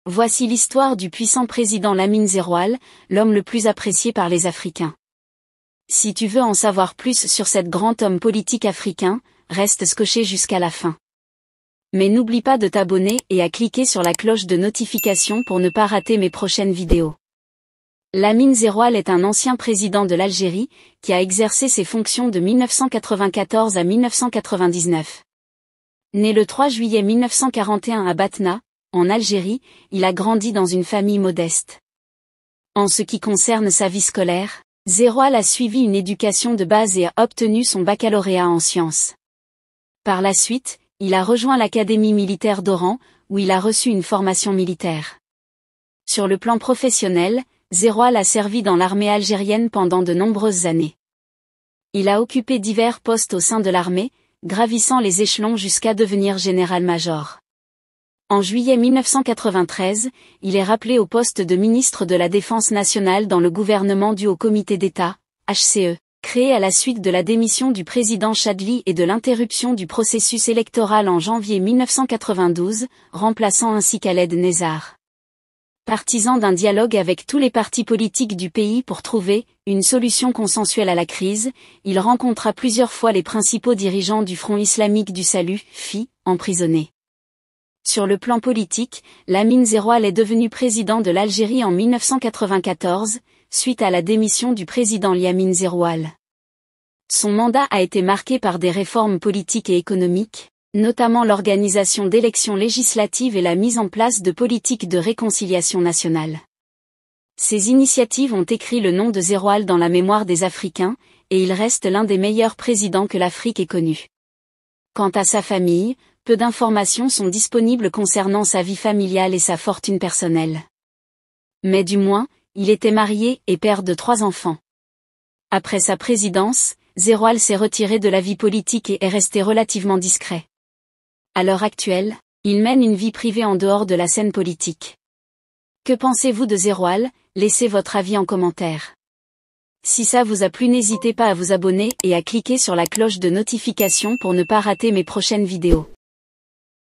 Voici l'histoire du puissant président Lamine Zeroual, l'homme le plus apprécié par les Africains. Si tu veux en savoir plus sur cet grand homme politique africain, reste scotché jusqu'à la fin. Mais n'oublie pas de t'abonner et à cliquer sur la cloche de notification pour ne pas rater mes prochaines vidéos. Lamine Zeroual est un ancien président de l'Algérie, qui a exercé ses fonctions de 1994 à 1999. Né le 3 juillet 1941 à Batna, en Algérie, il a grandi dans une famille modeste. En ce qui concerne sa vie scolaire, Zeroual a suivi une éducation de base et a obtenu son baccalauréat en sciences. Par la suite, il a rejoint l'académie militaire d'Oran, où il a reçu une formation militaire. Sur le plan professionnel, Zeroual a servi dans l'armée algérienne pendant de nombreuses années. Il a occupé divers postes au sein de l'armée, gravissant les échelons jusqu'à devenir général-major. En juillet 1993, il est rappelé au poste de ministre de la Défense nationale dans le gouvernement du Haut Comité d'État, HCE, créé à la suite de la démission du président Chadli et de l'interruption du processus électoral en janvier 1992, remplaçant ainsi Khaled Nezzar. Partisan d'un dialogue avec tous les partis politiques du pays pour trouver une solution consensuelle à la crise, il rencontra plusieurs fois les principaux dirigeants du Front islamique du salut, FI, emprisonnés. Sur le plan politique, Lamine Zeroual est devenu président de l'Algérie en 1994, suite à la démission du président Lamine Zeroual. Son mandat a été marqué par des réformes politiques et économiques, notamment l'organisation d'élections législatives et la mise en place de politiques de réconciliation nationale. Ces initiatives ont écrit le nom de Zeroual dans la mémoire des Africains, et il reste l'un des meilleurs présidents que l'Afrique ait connu. Quant à sa famille, peu d'informations sont disponibles concernant sa vie familiale et sa fortune personnelle. Mais du moins, il était marié et père de 3 enfants. Après sa présidence, Zeroual s'est retiré de la vie politique et est resté relativement discret. À l'heure actuelle, il mène une vie privée en dehors de la scène politique. Que pensez-vous de Zeroual? Laissez votre avis en commentaire. Si ça vous a plu, n'hésitez pas à vous abonner et à cliquer sur la cloche de notification pour ne pas rater mes prochaines vidéos.